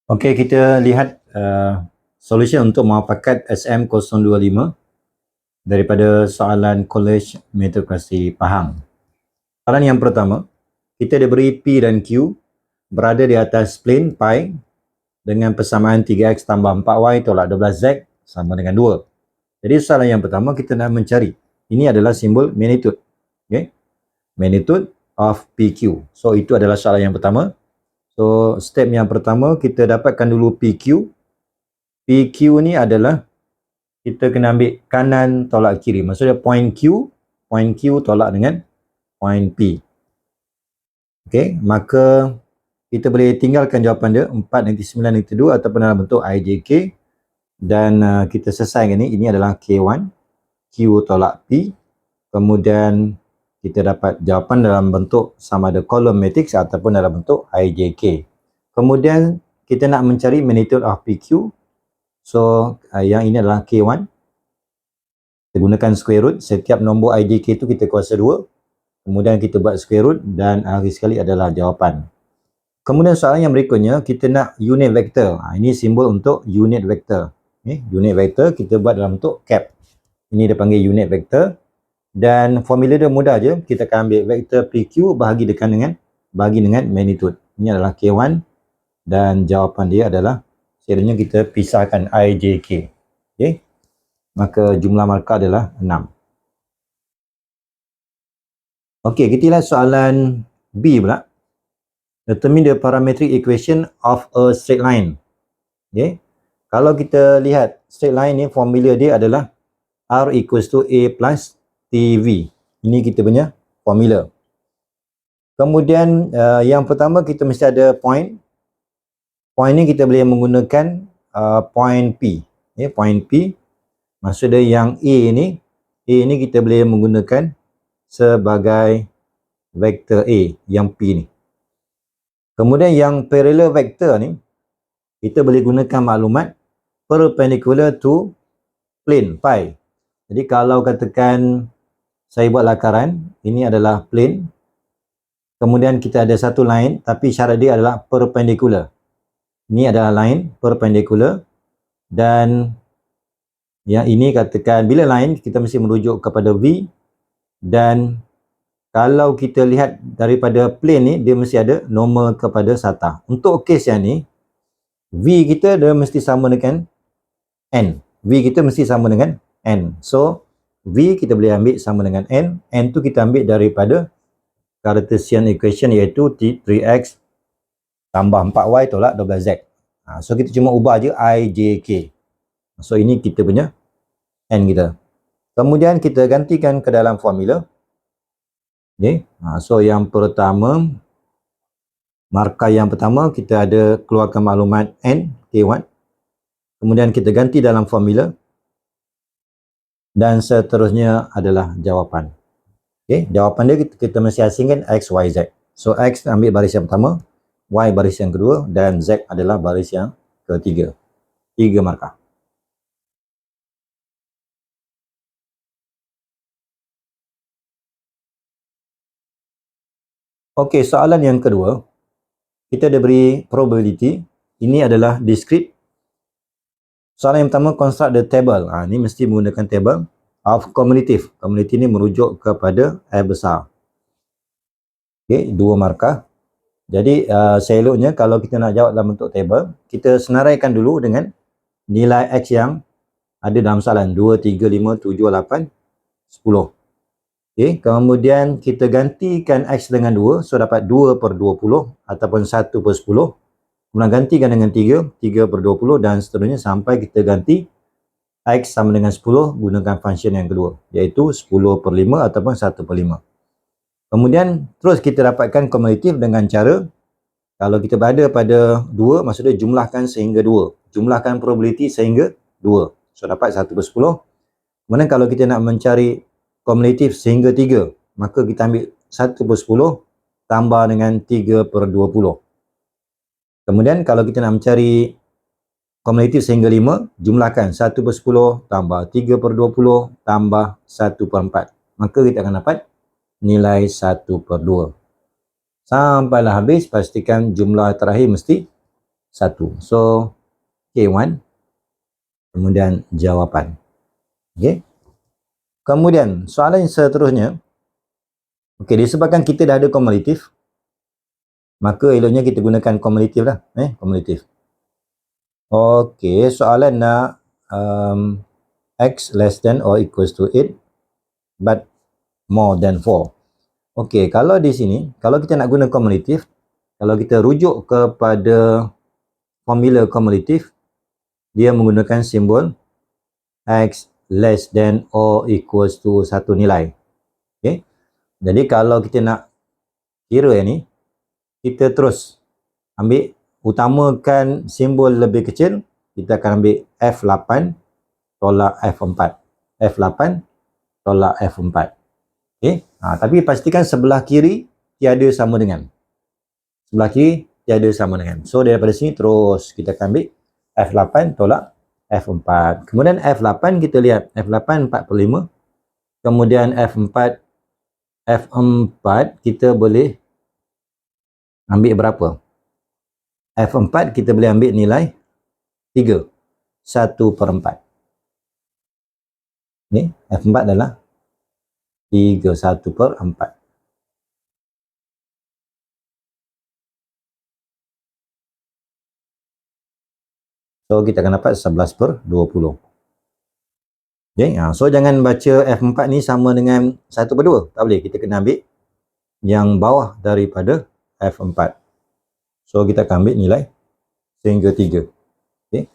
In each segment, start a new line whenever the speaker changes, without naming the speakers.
Okey, kita lihat solution untuk muafakat SM025 daripada soalan College Meritokrasi Pahang. Soalan yang pertama, kita diberi P dan Q berada di atas plane pi dengan persamaan 3x tambah 4y tolak 12z sama dengan 2. Jadi soalan yang pertama kita nak mencari. Ini adalah simbol magnitude. Okay? Magnitude of PQ. So itu adalah soalan yang pertama. So, step yang pertama, kita dapatkan dulu PQ. PQ ni adalah, kita kena ambil kanan tolak kiri. Maksudnya point Q tolak dengan point P. Okey, maka kita boleh tinggalkan jawapan dia, 4 negati 9 negati 2 ataupun dalam bentuk IJK. Dan kita selesaikan ini adalah K1, Q tolak P. Kemudian kita dapat jawapan dalam bentuk sama ada kolom matrix ataupun dalam bentuk IJK. Kemudian kita nak mencari magnitude of PQ. So yang ini adalah K1. Kita gunakan square root. Setiap nombor IJK itu kita kuasa 2. Kemudian kita buat square root dan akhir sekali adalah jawapan. Kemudian soalan yang berikutnya, kita nak unit vector. Ini simbol untuk unit vector. Unit vector kita buat dalam bentuk cap. Ini dia panggil unit vector. Dan formula dia mudah je. Kita akan ambil vektor PQ bagi dengan magnitude. Ini adalah K1 dan jawapan dia adalah, sekiranya kita pisahkan IJK. Okey. Maka jumlah markah adalah 6. Okey, kita lihat soalan B pula. Determine the parametric equation of a straight line. Okey. Kalau kita lihat straight line ni, formula dia adalah R equals to A plus TV. Ini kita punya formula. Kemudian yang pertama kita mesti ada point. Point ni kita boleh menggunakan point P. Point P. Maksudnya yang A ni kita boleh menggunakan sebagai vektor A, yang P ni. Kemudian yang parallel vector ni kita boleh gunakan maklumat perpendicular to plane pi. Jadi kalau katakan saya buat lakaran, ini adalah plane. Kemudian kita ada satu line, tapi syarat dia adalah perpendicular. Ini adalah line perpendicular. Dan yang ini katakan, bila line, kita mesti merujuk kepada V. Dan kalau kita lihat daripada plane ni, dia mesti ada normal kepada satah. Untuk kes yang ni, V kita dia mesti sama dengan N. V kita mesti sama dengan N. So, V kita boleh ambil sama dengan N. N tu kita ambil daripada Cartesian equation, iaitu 3x tambah 4y tolak 12z. So kita cuma ubah je IJK. So ini kita punya N kita. Kemudian kita gantikan ke dalam formula. Okay. So yang pertama, markah yang pertama kita ada keluarkan maklumat N, K1. Kemudian kita ganti dalam formula. Dan seterusnya adalah jawapan. Okay, jawapan dia kita mesti asingkan X, Y, Z. So X ambil baris yang pertama, Y baris yang kedua, dan Z adalah baris yang ketiga. 3 markah. Okey, soalan yang kedua. Kita ada beri probability. Ini adalah discrete. Soalan yang pertama, construct the table. Ini mesti menggunakan table of cumulative. Cumulative ni merujuk kepada F besar. Okey, 2 markah. Jadi, seeloknya kalau kita nak jawab dalam bentuk table, kita senaraikan dulu dengan nilai X yang ada dalam soalan. 2, 3, 5, 7, 8, 10. Okey, kemudian kita gantikan X dengan 2. So, dapat 2 per 20 ataupun 1 per 10. Kemudian gantikan dengan 3, 3 per 20 dan seterusnya sampai kita ganti X sama dengan 10 gunakan function yang kedua, iaitu 10 per 5 ataupun 1 per 5. Kemudian terus kita dapatkan cumulative dengan cara, kalau kita berada pada 2, maksudnya jumlahkan sehingga 2. Jumlahkan probability sehingga 2. So dapat 1 per 10. Kemudian kalau kita nak mencari cumulative sehingga 3, maka kita ambil 1 per 10 tambah dengan 3 per 20. Kemudian kalau kita nak mencari cumulative sehingga 5, jumlahkan 1 per 10 tambah 3 per 20 tambah 1 per 4. Maka kita akan dapat nilai 1 per 2. Sampailah habis, pastikan jumlah terakhir mesti 1. So K1, kemudian jawapan. Okey. Kemudian soalan yang seterusnya, okey, disebabkan kita dah ada kumulatif, maka eloknya kita gunakan kumulatif lah, kumulatif. Okey, soalan nak x less than or equals to 8 but more than 4. Okey, kalau di sini, kalau kita nak guna kumulatif, kalau kita rujuk kepada formula kumulatif, dia menggunakan simbol x less than or equals to satu nilai. Okey. Jadi kalau kita nak kira yang ni, kita terus ambil, utamakan simbol lebih kecil, kita akan ambil F8 tolak F4. F8 tolak F4. Okey. Tapi pastikan sebelah kiri tiada sama dengan. Sebelah kiri tiada sama dengan. So daripada sini terus kita akan ambil F8 tolak F4. Kemudian F8 kita lihat, F8 45. Kemudian F4 kita boleh ambil berapa? F4 kita boleh ambil nilai 3. 1/4. Ni F4 adalah 3 1/4. So kita akan dapat 11/20. Okay, so jangan baca F4 ni sama dengan 1/2. Tak boleh, kita kena ambil yang bawah daripada F4. So kita akan ambil nilai sehingga 3. Okay.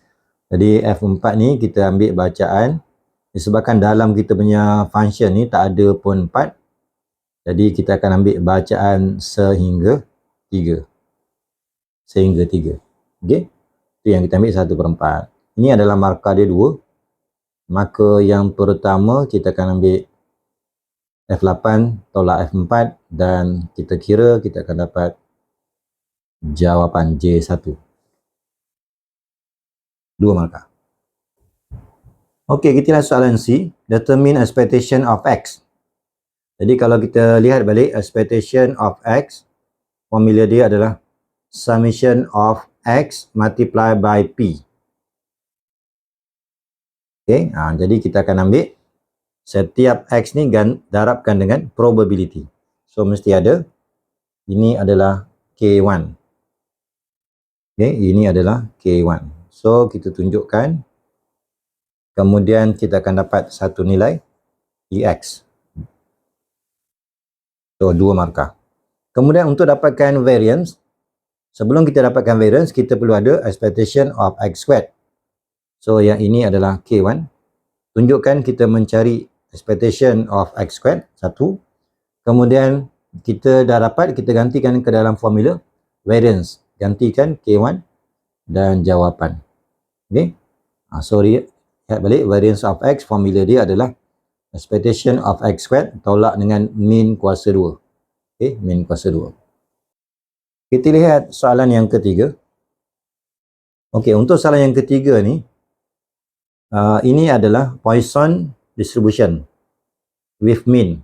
Jadi F4 ni kita ambil bacaan, disebabkan dalam kita punya function ni tak ada pun 4. Jadi kita akan ambil bacaan sehingga 3. Sehingga 3. Okay. Itu yang kita ambil 1/4. Ini adalah markah dia 2. Maka yang pertama kita akan ambil F8 tolak F4 dan kita kira kita akan dapat jawapan J1. 2 markah. Okey, kita lihat soalan C. Determine expectation of X. Jadi kalau kita lihat balik expectation of X, formula dia adalah summation of X multiply by P. Okey, jadi kita akan ambil setiap X ni darabkan dengan probability. So mesti ada. Ini adalah K1. Okey, ini adalah K1. So kita tunjukkan. Kemudian kita akan dapat satu nilai EX. So 2 markah. Kemudian untuk dapatkan variance, sebelum kita dapatkan variance, kita perlu ada expectation of X squared. So yang ini adalah K1. Tunjukkan kita mencari expectation of X squared, 1. Kemudian kita dah dapat, kita gantikan ke dalam formula variance. Gantikan K1 dan jawapan. Okay. Sorry, lihat balik variance of X, formula dia adalah expectation of X squared tolak dengan min kuasa 2. Okay, min kuasa 2. Kita lihat soalan yang ketiga. Okay, untuk soalan yang ketiga ni, ini adalah Poisson distribution with mean.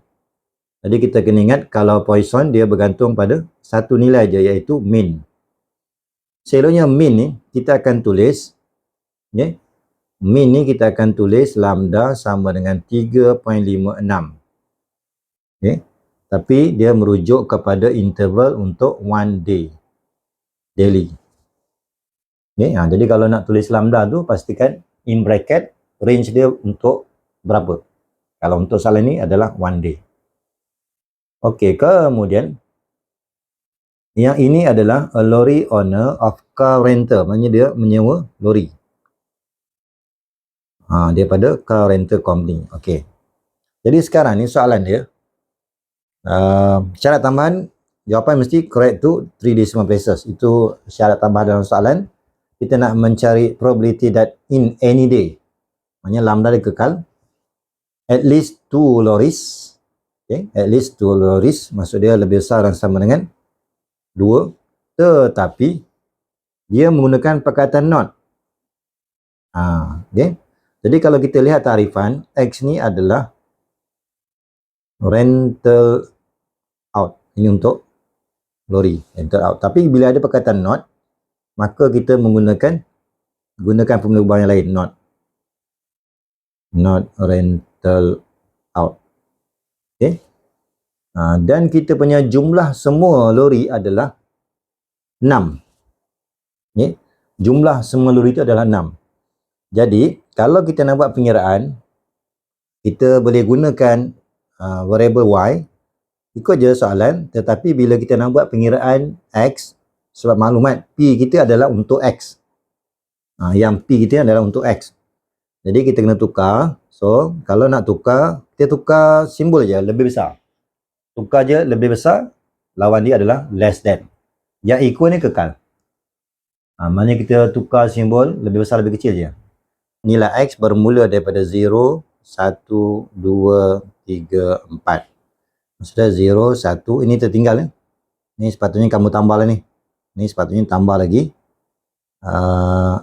Jadi kita kena ingat kalau Poisson dia bergantung pada satu nilai je, iaitu mean. Seloknya mean ni kita akan tulis, okay, mean ni kita akan tulis lambda sama dengan 3.56. Okay. Tapi dia merujuk kepada interval untuk one day, daily. Okay. Jadi kalau nak tulis lambda tu, pastikan in bracket range dia untuk berapa. Kalau untuk soalan ni adalah one day. Okey, kemudian yang ini adalah a lorry owner of car rental. Maksudnya dia menyewa lori. Daripada car rental company. Okey. Jadi sekarang ni soalan dia, syarat tambahan, jawapan mesti correct to 3 decimal places. Itu syarat tambahan dalam soalan. Kita nak mencari probability that in any day, maknanya lambda dia kekal, at least 2 lorries. Okay, at least 2 lorries, maksud dia lebih besar dan sama dengan 2, tetapi dia menggunakan perkataan not. Okay. Jadi kalau kita lihat tarifan, X ni adalah rental out. Ini untuk lori, rental out. Tapi bila ada perkataan not, maka kita gunakan formula ubah yang lain, not rental out. Okay. Dan kita punya jumlah semua lori adalah 6. Okay. Jumlah semua lori itu adalah 6. Jadi kalau kita nak buat pengiraan, kita boleh gunakan variable y. Ikut je soalan, tetapi bila kita nak buat pengiraan x, sebab maklumat P kita adalah untuk x. Yang P kita adalah untuk x. Jadi kita kena tukar. So, kalau nak tukar, kita tukar simbol je lebih besar. Tukar je lebih besar, lawan dia adalah less than. Yang equal ni kekal. Maknanya kita tukar simbol lebih besar lebih kecil je. Nilai x bermula daripada 0, 1, 2, 3, 4. Maksudnya 0, 1, ini tertinggal ya. Ini sepatutnya kamu tambah lah ni. Ini sepatutnya tambah lagi.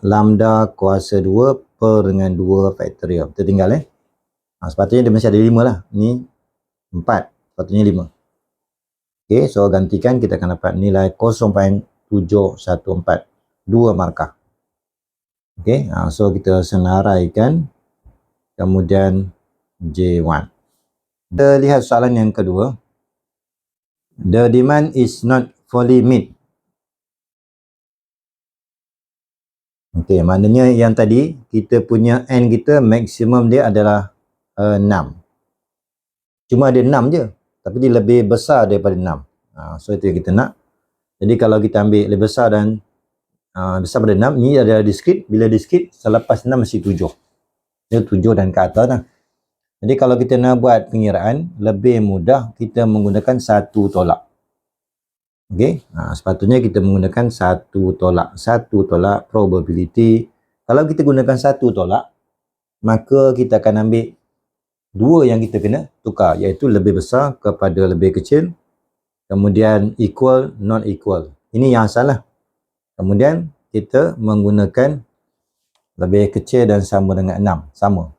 Lambda kuasa 2 per dengan 2 faktorial. Tertinggal ya. Sepatutnya dia mesti ada 5 lah. Ini 4. Sepatutnya 5. Okay, so gantikan kita akan dapat nilai 0.714. 2 markah. Okay, so kita senaraikan. Kemudian J1. Kita lihat soalan yang kedua. The demand is not fully met. Okey, maknanya yang tadi kita punya N kita maksimum dia adalah 6. Cuma ada 6 je, tapi dia lebih besar daripada 6. So itu yang kita nak. Jadi kalau kita ambil lebih besar dan besar daripada 6, ni adalah diskrit. Bila diskrit, selepas 6 mesti 7. Dia 7 dan ke atas lah. Jadi kalau kita nak buat pengiraan, lebih mudah kita menggunakan satu tolak. Okey, sepatutnya kita menggunakan satu tolak. Satu tolak probability. Kalau kita gunakan satu tolak, maka kita akan ambil dua yang kita kena tukar, iaitu lebih besar kepada lebih kecil, kemudian equal, not equal. Ini yang salah. Kemudian kita menggunakan lebih kecil dan sama dengan 6. Sama.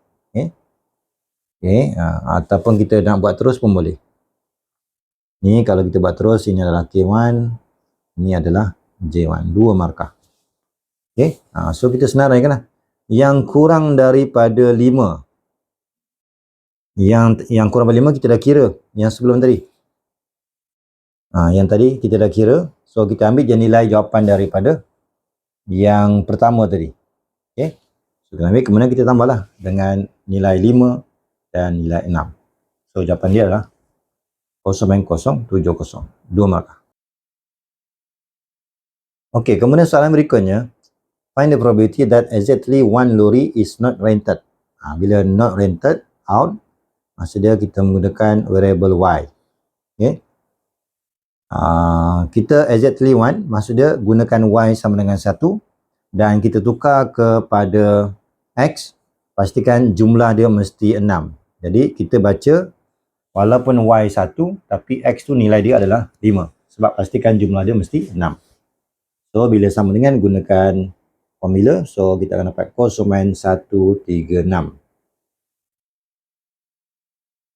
Okay. Ataupun kita nak buat terus pun boleh. Ni kalau kita buat terus, ini adalah K1, ini adalah J1, 2 markah. Okay. So kita senaraikan lah. Yang kurang daripada 5. Yang kurang daripada 5 kita dah kira. Yang sebelum tadi. Yang tadi kita dah kira. So kita ambil je nilai jawapan daripada yang pertama tadi. Okay. So kita ambil, kemudian kita tambahlah dengan nilai 5 dan nilai 6. So jawapan dia adalah 0.070. 2 markah. Okey, kemudian soalan berikutnya. Find the probability that exactly one lorry is not rented. Bila not rented out, maksudnya kita menggunakan variable y. Okay. Kita exactly one, maksudnya gunakan y sama dengan 1 dan kita tukar kepada x, pastikan jumlah dia mesti 6. Jadi kita baca walaupun y 1 tapi x tu nilai dia adalah 5. Sebab pastikan jumlah dia mesti 6. So bila sama dengan gunakan formula, so kita akan dapat 0.136.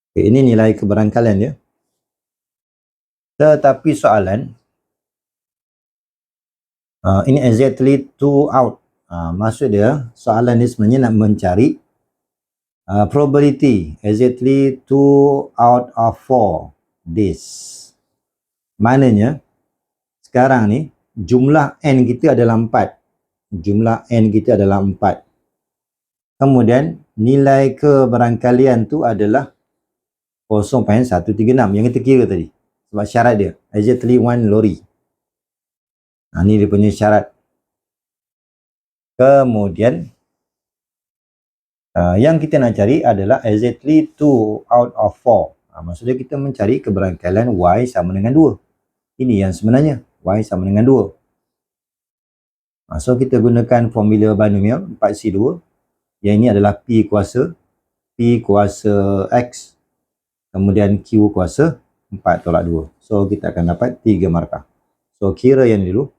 Okay, ini nilai kebarangkalian dia. Tetapi soalan ini exactly 2 out. Maksud dia soalan ni sebenarnya nak mencari probability exactly 2 out of 4 days. Maknanya sekarang ni jumlah N kita adalah 4. Jumlah N kita adalah 4. Kemudian nilai kebarangkalian tu adalah 0.136 yang kita kira tadi. Sebab syarat dia exactly one lorry. Ni dia punya syarat. Kemudian yang kita nak cari adalah exactly 2 out of 4. Maksudnya kita mencari kebarangkalian Y sama dengan 2. Ini yang sebenarnya. Y sama dengan 2. So kita gunakan formula binomial 4C2. Yang ini adalah P kuasa X. Kemudian Q kuasa 4 tolak 2. So kita akan dapat 3 markah. So kira yang dulu.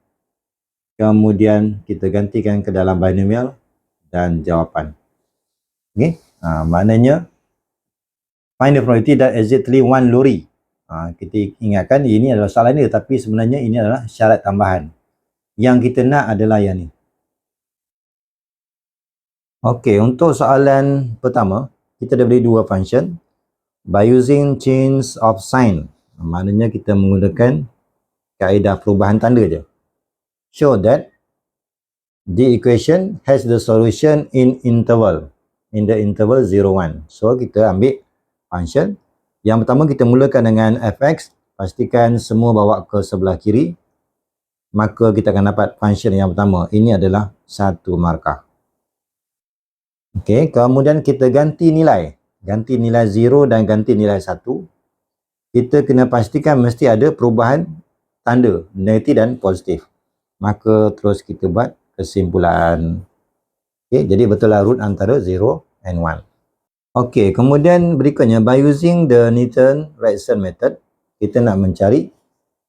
Kemudian kita gantikan ke dalam binomial dan jawapan. Okay. Maknanya find the probability that exactly one lorry. Kita ingatkan ini adalah soalan dia, tapi sebenarnya ini adalah syarat tambahan. Yang kita nak adalah yang ni. Okey, untuk soalan pertama, kita dah beri dua function. By using change of sign, maknanya kita menggunakan kaedah perubahan tanda je. Show that the equation has the solution in the interval 0, 1. So, kita ambil function. Yang pertama, kita mulakan dengan fx. Pastikan semua bawa ke sebelah kiri. Maka kita akan dapat function yang pertama. Ini adalah 1 markah. Okey, kemudian kita ganti nilai. Ganti nilai 0 dan ganti nilai 1. Kita kena pastikan mesti ada perubahan tanda, negatif dan positif. Maka terus kita buat kesimpulan. Okey, jadi betul lah root antara 0 and 1. Okey, kemudian berikutnya, by using the Newton-Raphson method, kita nak mencari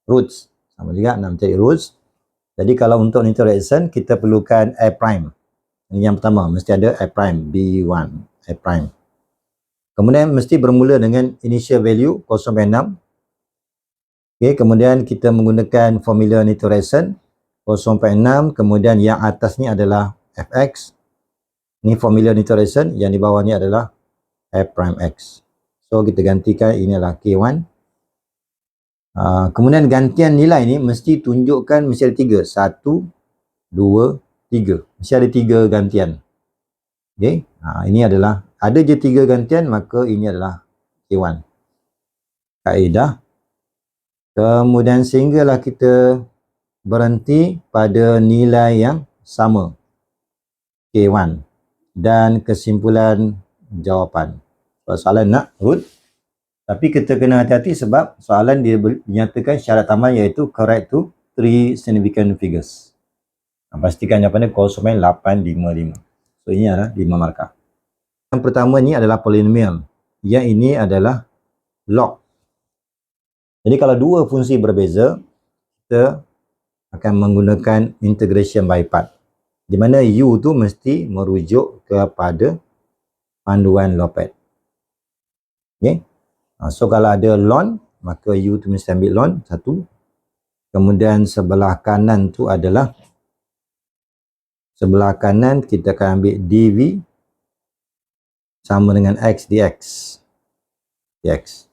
roots. Sama juga nak mencari roots. Jadi kalau untuk Newton-Raphson, kita perlukan A prime. Ini yang pertama, mesti ada A prime, B1, A prime. Kemudian mesti bermula dengan initial value 0.6. Okey, kemudian kita menggunakan formula Newton-Raphson 0.6, kemudian yang atas ni adalah fx. Ni formula Newton-Raphson, yang di bawah ni adalah f prime x. So kita gantikan, ini adalah k1. Kemudian gantian nilai ni mesti tunjukkan mesti ada 3. 1, 2, 3. Mesti ada 3 gantian. Okey, ini adalah ada je 3 gantian, maka ini adalah k1. Kaedah. Kemudian sehinggalah kita berhenti pada nilai yang sama, K1, dan kesimpulan jawapan. Soalan nak root, tapi kita kena hati-hati sebab soalan dia menyatakan syarat tambahan iaitu correct to 3 significant figures. Pastikan jawapan dia 0.855. So ini adalah 5 markah. Yang pertama ni adalah polynomial. Yang ini adalah log. Jadi kalau dua fungsi berbeza, kita akan menggunakan integration by part, di mana u tu mesti merujuk kepada panduan Lopez. Okay? So kalau ada ln, maka u tu mesti ambil ln 1. Kemudian sebelah kanan tu adalah, sebelah kanan kita akan ambil dv sama dengan x dx. dx.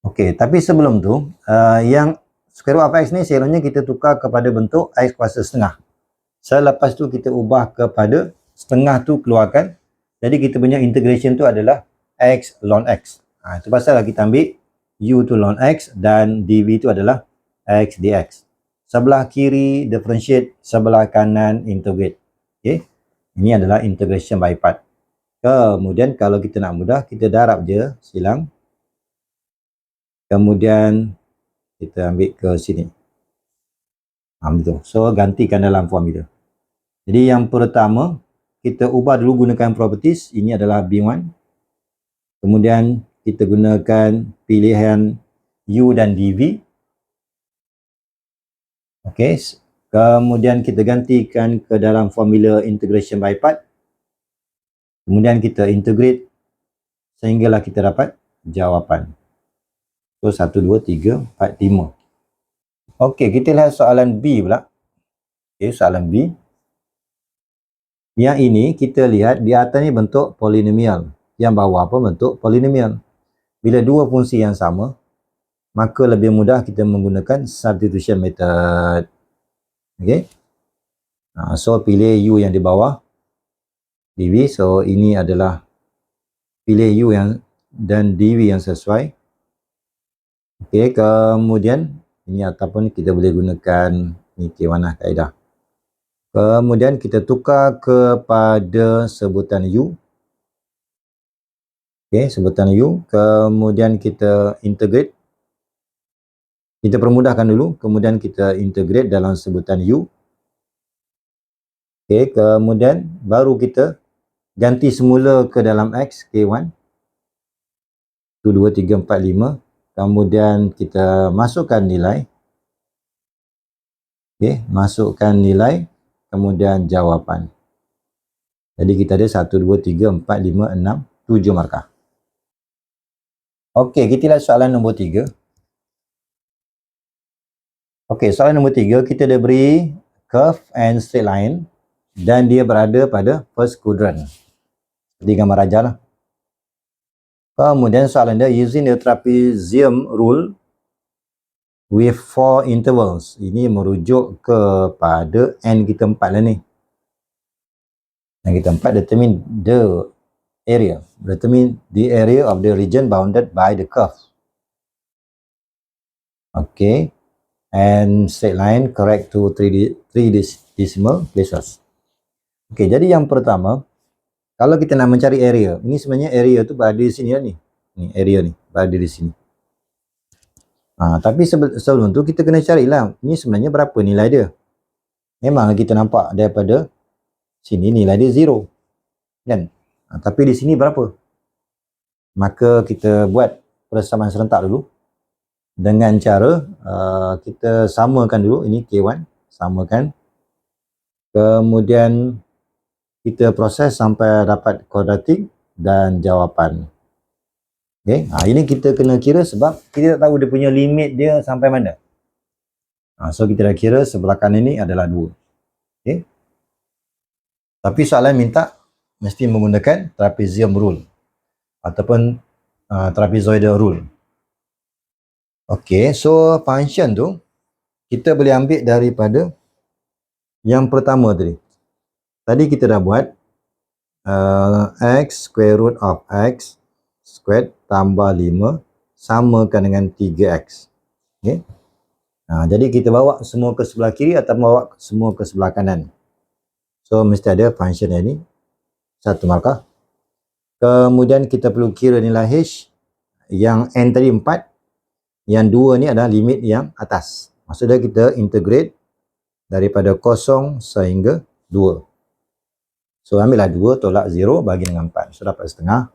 Okey, tapi sebelum tu, yang square root of x ni sebenarnya kita tukar kepada bentuk x kuasa setengah. Selepas tu kita ubah kepada setengah tu keluarkan. Jadi kita punya integration tu adalah x ln x. Itu pasal kita ambil u tu ln x dan dv tu adalah x dx. Sebelah kiri differentiate, sebelah kanan integrate. Okey. Ini adalah integration by part. Kemudian kalau kita nak mudah, kita darab je silang. Kemudian kita ambil ke sini. Betul. So gantikan dalam formula. Jadi yang pertama, kita ubah dulu gunakan properties. Ini adalah B1. Kemudian kita gunakan pilihan U dan DV. Okey. Kemudian kita gantikan ke dalam formula integration by part. Kemudian kita integrate sehinggalah kita dapat jawapan. So 1, 2, 3, 4, 5. Okey, kita lihat soalan B pula. Okey, soalan B. Yang ini kita lihat di atas ni bentuk polinomial. Yang bawah pun bentuk polinomial. Bila dua fungsi yang sama, maka lebih mudah kita menggunakan substitution method. Okey. So pilih U yang di bawah dv. So ini adalah pilih U yang dan dv yang sesuai. Okey, kemudian ini ataupun kita boleh gunakan ini K1 kaedah. Kemudian kita tukar kepada sebutan U. Okey, sebutan U. Kemudian kita integrate. Kita permudahkan dulu, kemudian kita integrate dalam sebutan U. Okey, kemudian baru kita ganti semula ke dalam X, K1. 1, 2, 3, 4, 5. Kemudian kita masukkan nilai. Okey, masukkan nilai, kemudian jawapan. Jadi kita ada 1, 2, 3, 4, 5, 6, 7 markah. Okey, kita lihat soalan nombor 3. Okey, soalan nombor 3, kita dah beri curve and straight line dan dia berada pada first quadrant. Seperti gambar rajah lah. Kemudian soalan dia, using the trapezium rule with 4 intervals. Ini merujuk kepada n kita 4 lah ni. N kita 4 determine the area. Determine the area of the region bounded by the curve. Okay. And straight line correct to 3 decimal places. Okay, jadi yang pertama, kalau kita nak mencari area, ini sebenarnya area tu berada di sini lah ni. Ni area ni, berada di sini. Tapi sebelum tu kita kena carilah, ni sebenarnya berapa nilai dia. Memang kita nampak daripada sini nilai dia 0. Kan? Tapi di sini berapa? Maka kita buat persamaan serentak dulu. Dengan cara kita samakan dulu, ini K1, samakan. Kemudian kita proses sampai dapat kuadratik dan jawapan. Okay, ini kita kena kira sebab kita tak tahu dia punya limit dia sampai mana. So kita dah kira sebelah kanan ini adalah 2. Okay. Tapi soalan minta mesti menggunakan trapezium rule ataupun trapezoidal rule. Okey, so function tu kita boleh ambil daripada yang pertama tadi. Tadi kita dah buat x square root of x squared tambah 5 samakan dengan 3x. Okey. Jadi kita bawa semua ke sebelah kiri atau bawa semua ke sebelah kanan. So mesti ada function ini 1 markah. Kemudian kita perlu kira nilai h. Yang n tadi 4. Yang 2 ni adalah limit yang atas. Maksudnya kita integrate daripada 0 sehingga 2. So ambillah 2 tolak 0 bagi dengan 4. So dapat setengah.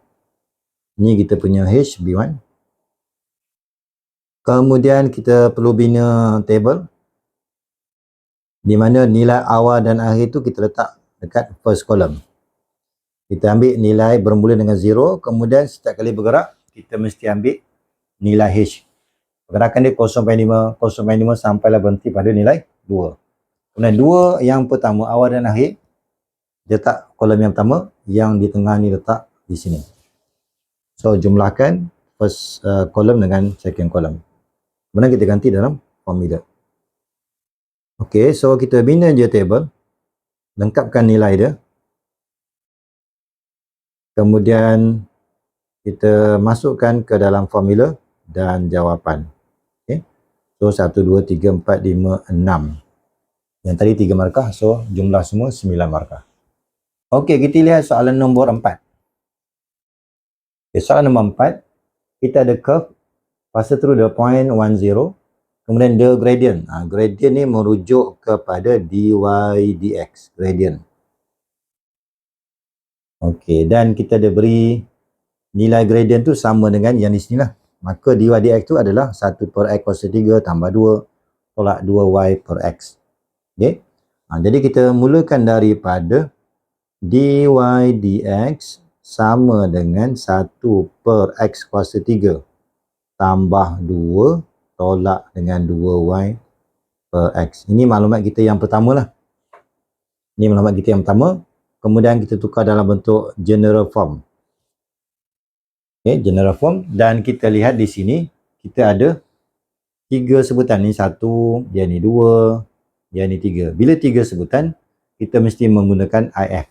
Ni kita punya h B1. Kemudian kita perlu bina table. Di mana nilai awal dan akhir tu kita letak dekat first column. Kita ambil nilai bermula dengan 0. Kemudian setiap kali bergerak, kita mesti ambil nilai h. Pergerakan dia 0.5, 0.5 sampailah berhenti pada nilai 2. Kemudian 2 yang pertama, awal dan akhir, dia letak kolom yang pertama, yang di tengah ni letak di sini. So jumlahkan first column dengan second column. Kemudian kita ganti dalam formula. Okey, so kita bina je table, lengkapkan nilai dia. Kemudian kita masukkan ke dalam formula dan jawapan. Okay. So 1, 2, 3, 4, 5, 6. Yang tadi 3 markah, so jumlah semua 9 markah. Okey, kita lihat soalan nombor 4. Okay, soalan nombor 4, kita ada curve, pass through the point 10, kemudian the gradient. Gradient ni merujuk kepada dy dx, gradient. Okey, dan kita ada beri nilai gradient tu sama dengan yang di sini lah. Maka dy dx tu adalah 1 per x kuasa 3 tambah 2 tolak 2y per x. Okay. Jadi kita mulakan daripada dy dx sama dengan 1 per x kuasa 3 tambah 2 tolak dengan 2y per x. Ini maklumat kita yang pertama lah. Ini maklumat kita yang pertama. Kemudian kita tukar dalam bentuk general form. Okay, general form, dan kita lihat di sini kita ada 3 sebutan. Ni 1, dia ni 2, dia ni 3. Bila 3 sebutan, kita mesti menggunakan IF.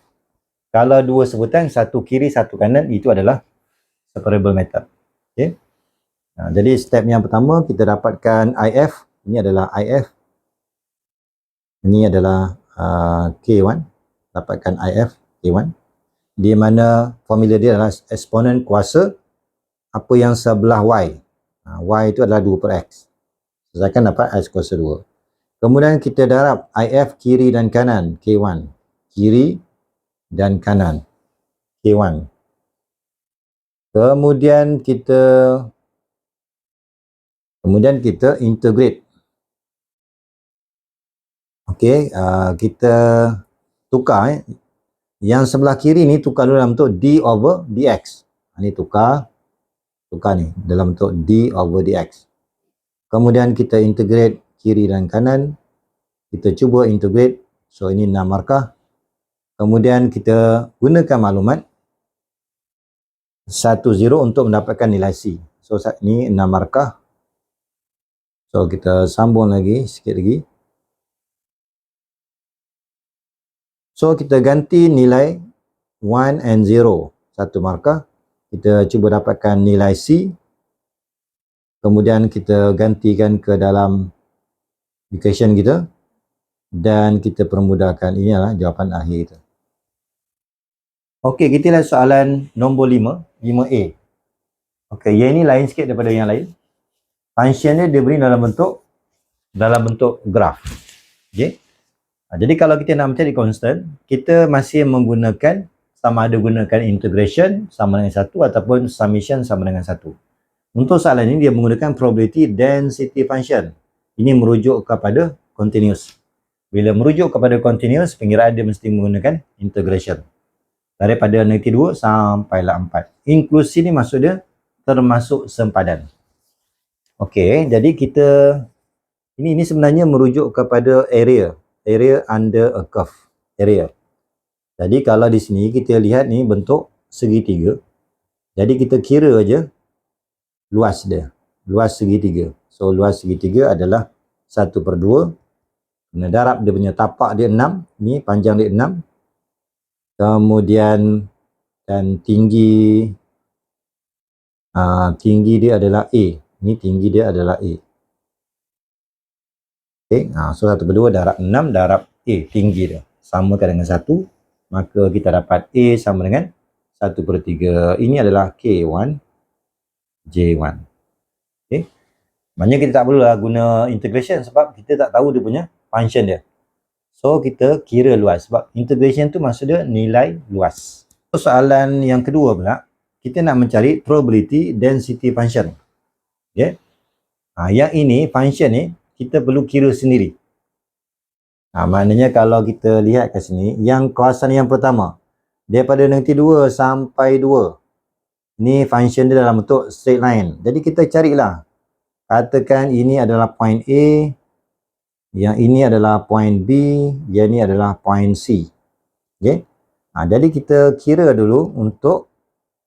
Kalau 2 sebutan, 1 kiri, 1 kanan, itu adalah separable method. Okay. Jadi step yang pertama kita dapatkan IF. Ini adalah IF. Ini adalah K1. Dapatkan IF K1. Di mana formula dia adalah eksponen kuasa apa yang sebelah y. Y itu adalah 2 per x. Saya akan dapat x kuasa 2. Kemudian kita darab IF kiri dan kanan, K1. Kiri dan kanan, K1. Kemudian kita integrate. Okey, kita tukar. Yang sebelah kiri ni tukar dalam bentuk d over dx. Ini tukar ni dalam bentuk d over dx. Kemudian kita integrate kiri dan kanan. Kita cuba integrate. So ini 6 markah. Kemudian kita gunakan maklumat 10 untuk mendapatkan nilai C. So ini 6 markah. So kita sambung lagi sikit lagi. So kita ganti nilai 1 and 0 1 markah. Kita cuba dapatkan nilai C. Kemudian kita gantikan ke dalam equation kita. Dan kita permudahkan, ini adalah jawapan akhir kita. Okey, kita lihat soalan nombor 5, 5A. Okey, yang ini lain sikit daripada yang lain. Function dia diberi dalam bentuk graf. Okey. Jadi kalau kita nak mencari constant, kita masih menggunakan sama ada gunakan integration sama dengan 1 ataupun summation sama dengan 1. Untuk soalan ini dia menggunakan probability density function. Ini merujuk kepada continuous. Bila merujuk kepada continuous, pengiraan dia mesti menggunakan integration. Daripada -2 sampailah 4. Inklusi ni maksud dia termasuk sempadan. Okey, jadi kita ini sebenarnya merujuk kepada area under a curve. Area. Jadi kalau di sini kita lihat ni bentuk segitiga. Jadi kita kira aja luas dia. Luas segitiga. So luas segitiga adalah 1/2. Darab dia punya tapak dia 6. Ni panjang dia 6. Kemudian dan tinggi dia adalah A. Ni tinggi dia adalah A. Okay. So 1/2 darab 6 darab A. Tinggi dia. Samakan dengan 1. Maka kita dapat A sama dengan 1/3. Ini adalah K1, J1. Okay. Maknanya kita tak perlulah guna integration sebab kita tak tahu dia punya function dia. So kita kira luas sebab integration tu maksud dia nilai luas. So, soalan yang kedua pula, kita nak mencari probability density function. Okay. Yang ini function ni kita perlu kira sendiri. Maknanya kalau kita lihat kat sini, yang kawasan yang pertama daripada -2 sampai 2. Ni function dia dalam bentuk straight line. Jadi kita carilah. Katakan ini adalah point A, yang ini adalah point B, yang ini adalah point C. Okay. Jadi kita kira dulu untuk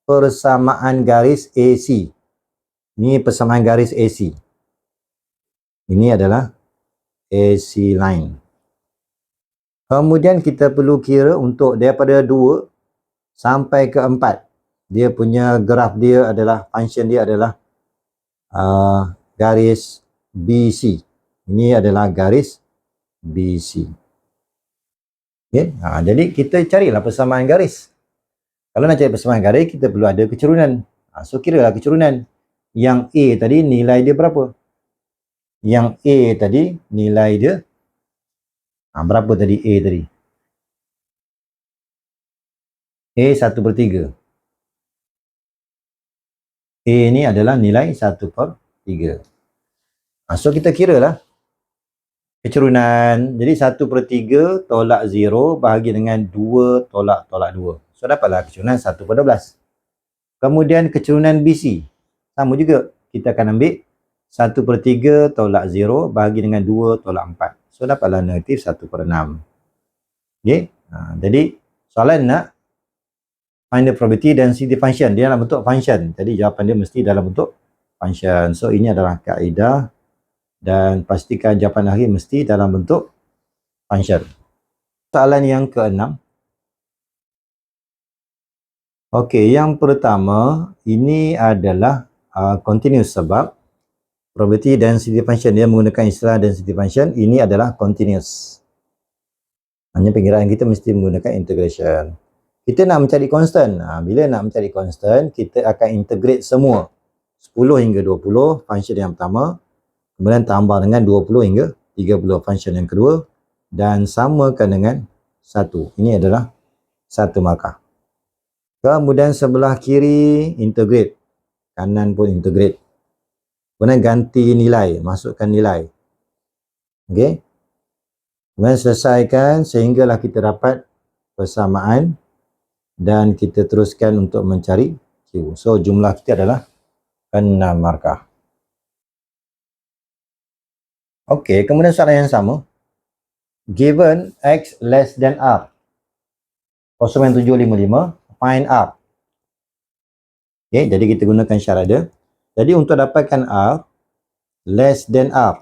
persamaan garis AC. Ini persamaan garis AC. Ini adalah AC line. Kemudian kita perlu kira untuk daripada 2 sampai ke 4. Dia punya graf dia adalah, function dia adalah garis BC. Ini adalah garis BC. Okay. Jadi kita carilah persamaan garis. Kalau nak cari persamaan garis, kita perlu ada kecurunan. So kiralah kecurunan. Yang A tadi nilai dia berapa? Yang A tadi nilai dia berapa tadi A tadi? A 1/3. A ni adalah nilai 1/3. So kita kiralah kecurunan. Jadi 1/3 tolak 0 bahagi dengan 2 tolak 2. So dapatlah kecurunan 1/12. Kemudian kecurunan BC. Sama juga. Kita akan ambil 1/3 tolak 0 bahagi dengan 2 tolak 4. So dapatlah -1/6. Okay. Jadi soalan nak find the probability density function. Dia dalam bentuk function. Jadi jawapan dia mesti dalam bentuk function. So ini adalah kaedah. Dan pastikan jawapan akhir mesti dalam bentuk function. Soalan yang ke-6. Okey, yang pertama ini adalah continuous sebab probability density function dia menggunakan istilah density function. Ini adalah continuous. Hanya pengiraan kita mesti menggunakan integration. Kita nak mencari constant. Bila nak mencari constant, kita akan integrate semua. 10 hingga 20 function yang pertama. Kemudian tambah dengan 20 hingga 30 function yang kedua. Dan samakan dengan 1. Ini adalah 1 markah. Kemudian sebelah kiri integrate. Kanan pun integrate. Kemudian ganti nilai. Masukkan nilai. Okey. Kemudian selesaikan sehinggalah kita dapat persamaan. Dan kita teruskan untuk mencari Q. So jumlah kita adalah 6 markah. Okey, kemudian soalan yang sama. Given X less than R. 0755, find R. Okey, jadi kita gunakan syarat dia. Jadi untuk dapatkan R, less than R.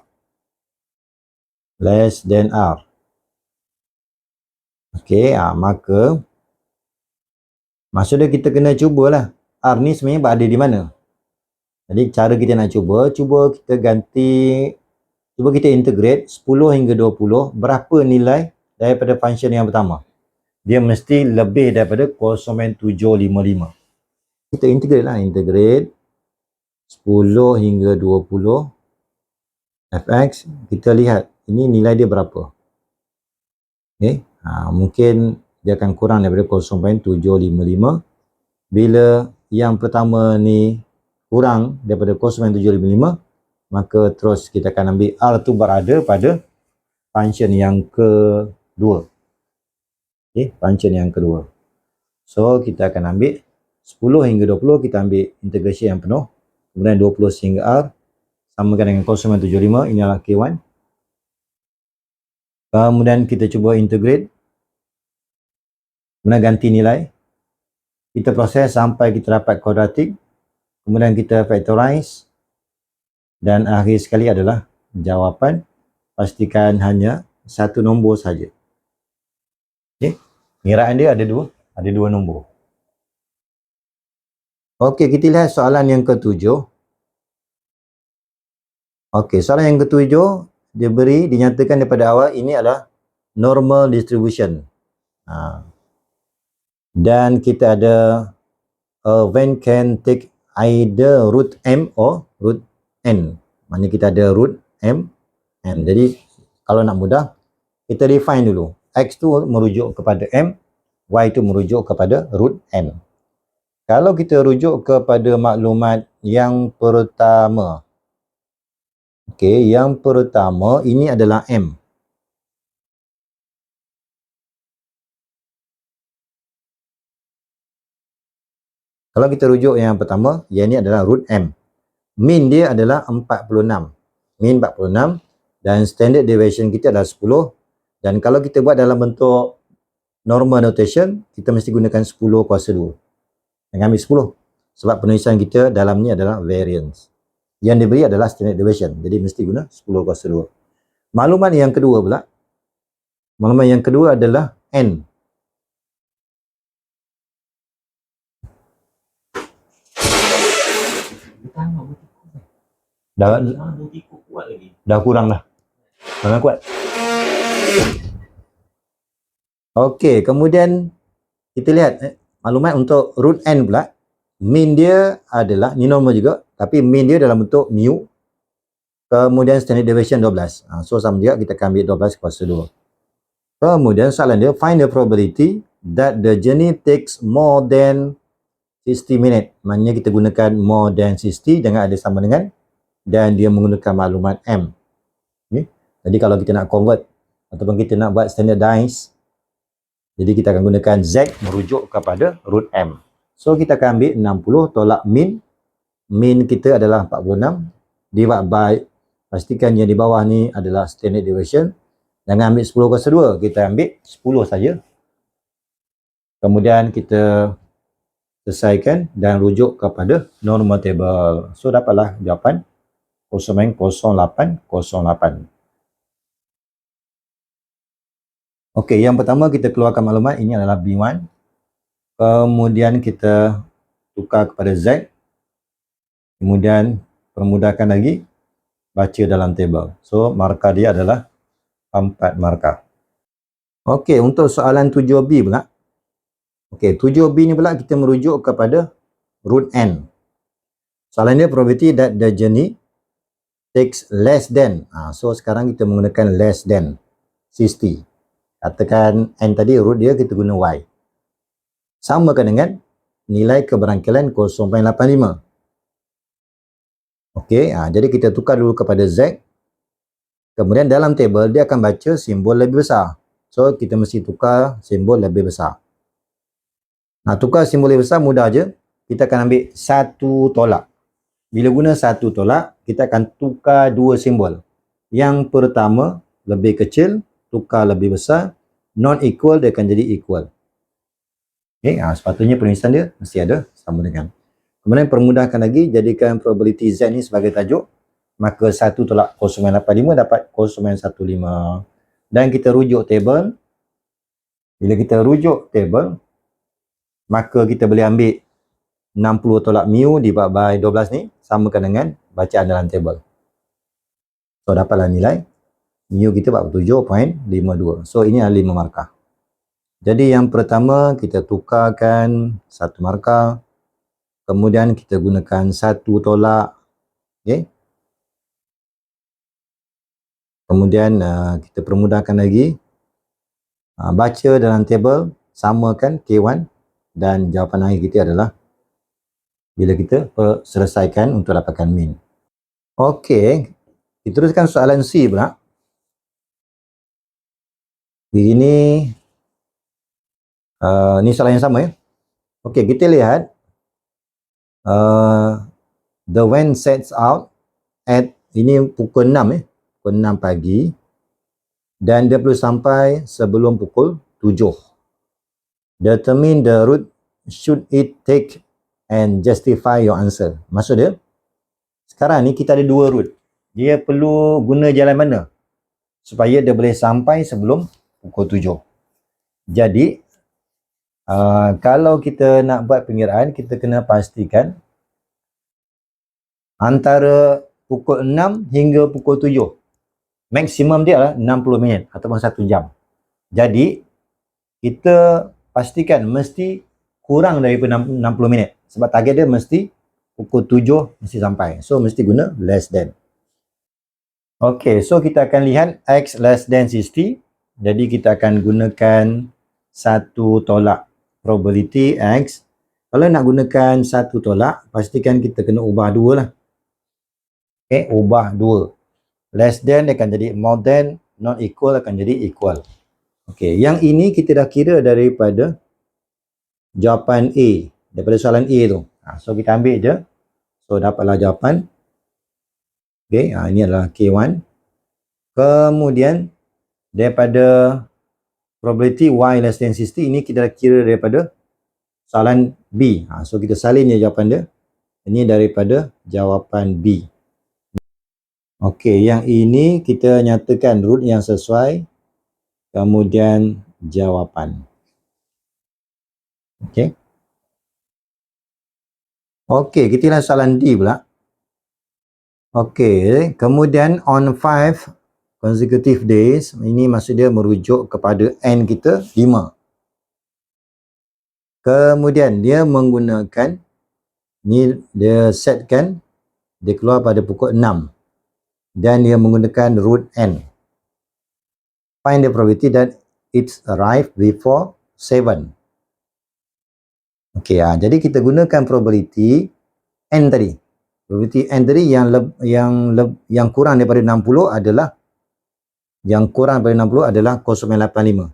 Less than R. Okey, maka maksudnya kita kena cubalah. R ni sebenarnya berada di mana? Jadi cara kita nak cuba kita ganti, cuba kita integrate 10 hingga 20, berapa nilai daripada function yang pertama? Dia mesti lebih daripada 0.755. Kita integrate lah, integrate 10 hingga 20 fx, kita lihat ini nilai dia berapa. Okay. Mungkin dia akan kurang daripada 0.755. Bila yang pertama ni kurang daripada 0.755, maka terus kita akan ambil R tu berada pada function yang kedua. Okay, function yang kedua. So kita akan ambil 10 hingga 20, kita ambil integration yang penuh. Kemudian 20 sehingga R samakan dengan 0.75, ini adalah K1. Kemudian kita cuba integrate, kemudian ganti nilai, kita proses sampai kita dapat kuadratik, kemudian kita factorize, dan akhir sekali adalah jawapan. Pastikan hanya satu nombor saja. Okay. Pengiraan dia ada dua nombor. Okey, kita lihat soalan yang ketujuh. Okey, soalan yang ketujuh dinyatakan daripada awal ini adalah normal distribution. Dan kita ada when can take either root m or root n. Maksudnya kita ada root m, n. Jadi kalau nak mudah, kita define dulu. X tu merujuk kepada m, y tu merujuk kepada root n. Kalau kita rujuk kepada maklumat yang pertama, okey, yang pertama ini adalah M. Kalau kita rujuk yang pertama, yang ini adalah root M. Mean dia adalah 46. Mean 46 dan standard deviation kita adalah 10. Dan kalau kita buat dalam bentuk normal notation, kita mesti gunakan 10 kuasa 2. Dan ambil 10. Sebab penulisan kita dalam ni adalah variance. Yang diberi adalah standard deviation. Jadi mesti guna 10 kuasa 2. Maklumat yang kedua pula. Maklumat yang kedua adalah N. Dah kurang dah. Sangat kuat. Okey, kemudian kita lihat maklumat untuk root N pula. Mean dia adalah, ni normal juga, tapi mean dia dalam bentuk mu. Kemudian standard deviation 12. So sama juga, kita akan ambil 12 kuasa 2. Kemudian soalan dia, find the probability that the journey takes more than 60 minutes. Maknanya kita gunakan more than 60, jangan ada sama dengan, dan dia menggunakan maklumat M. Okay. Jadi kalau kita nak convert ataupun kita nak buat standardize, jadi kita akan gunakan Z merujuk kepada root M. So kita akan ambil 60 tolak mean. Mean kita adalah 46 divide by, pastikan yang di bawah ni adalah standard deviation. Jangan ambil 10 kuasa 2, kita ambil 10 saja. Kemudian kita selesaikan dan rujuk kepada normal table. So dapatlah jawapan 0.0808. Okey, yang pertama kita keluarkan maklumat, ini adalah B1. Kemudian kita tukar kepada Z. Kemudian permudahkan lagi, baca dalam table. So markah dia adalah 4 markah. Okey, untuk soalan 7B pula. Okey, 7B ni pula kita merujuk kepada root N. Soalan dia probability that the journey takes less than. So sekarang kita menggunakan less than 60. Katakan N tadi, root dia kita guna Y. Samakan dengan nilai keberangkilan 0.85. Okey, jadi kita tukar dulu kepada Z. Kemudian dalam table dia akan baca simbol lebih besar. So kita mesti tukar simbol lebih besar. Nak tukar simbol lebih besar mudah aja. Kita akan ambil satu tolak. Bila guna satu tolak, kita akan tukar dua simbol. Yang pertama lebih kecil, tukar lebih besar, non-equal dia akan jadi equal. Okay, sepatutnya penulisan dia mesti ada sama dengan. Kemudian permudahkan lagi, jadikan probability Z ni sebagai tajuk, maka 1 tolak 0.85 dapat 0.15. Dan kita rujuk table. Bila kita rujuk table, maka kita boleh ambil 60 tolak mu dibuat by 12 ni, samakan dengan bacaan dalam table. So dapatlah nilai mu kita 47.52. So ini adalah 5 markah. Jadi yang pertama kita tukarkan 1 markah, kemudian kita gunakan 1 tolak, okay. Kemudian kita permudahkan lagi, baca dalam table, samakan K1 dan jawapan akhir kita adalah bila kita selesaikan untuk dapatkan min. Okey, kita teruskan soalan C pula. Begini, ni soalan yang sama ya. Okey, kita lihat the wind sets out at, ini pukul 6 ya, pukul 6 pagi, dan dia perlu sampai sebelum pukul 7. Determine the route should it take and justify your answer. Maksud dia, sekarang ni kita ada 2 route. Dia perlu guna jalan mana supaya dia boleh sampai sebelum pukul 7. Jadi, kalau kita nak buat pengiraan, kita kena pastikan antara pukul 6 hingga pukul 7. Maksimum dia adalah 60 minit ataupun 1 jam. Jadi, kita pastikan mesti kurang daripada 60 minit. Sebab target dia mesti pukul 7 mesti sampai. So, mesti guna less than. Okey, so kita akan lihat X less than 60. Jadi, kita akan gunakan 1 tolak probability X. Kalau nak gunakan 1 tolak, pastikan kita kena ubah 2 lah. Okay, ubah 2. Less than dia akan jadi more than, not equal akan jadi equal. Okey, yang ini kita dah kira daripada jawapan A, daripada soalan A tu. So kita ambil je. So dapatlah jawapan. Okey, ini adalah K1. Kemudian daripada probability Y less than 60, ini kita dah kira daripada soalan B. So kita salin je jawapan dia. Ini daripada jawapan B. Okey, yang ini kita nyatakan root yang sesuai, kemudian jawapan. Okey. Okey, kita lihat soalan D pula. Okey, kemudian on 5 consecutive days, ini maksud dia merujuk kepada N kita 5. Kemudian dia menggunakan, ni dia setkan, dia keluar pada pukul 6. Dan dia menggunakan root N. Find the probability that it's arrived before 7. Okey, jadi kita gunakan probability N tadi. Probability N tadi yang kurang daripada 60 adalah, yang kurang daripada 60 adalah 0.85.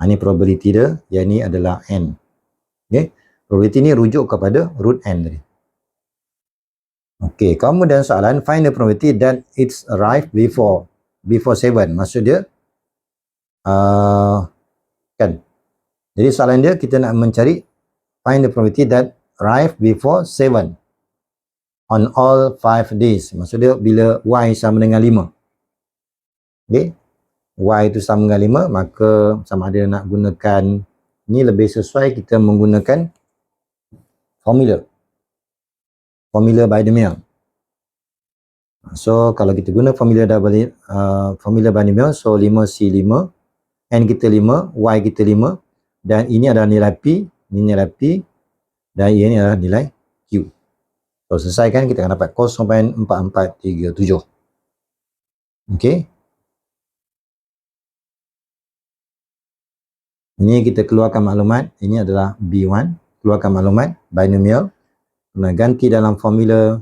Ini probability dia, yang ni adalah N. Okey, probability ni rujuk kepada root N tadi. Okey, kemudian soalan find the probability that it's arrived before 7. Maksud dia kan. Jadi soalan dia kita nak mencari find the probability that arrived before 7 on all 5 days. Maksud dia bila Y sama dengan 5. Okey. Y itu sama dengan 5, maka sama ada nak gunakan, ni lebih sesuai kita menggunakan formula binomial. So kalau kita guna formula binomial, so 5C5, N kita 5, Y kita 5, dan ini adalah nilai P, ini nilai P, dan ini adalah nilai Q. So selesaikan, kita akan dapat 0.4437. Okey. Ini kita keluarkan maklumat, ini adalah B1, keluarkan maklumat binomial, ganti dalam formula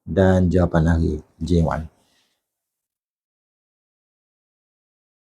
dan jawapan akhir J1.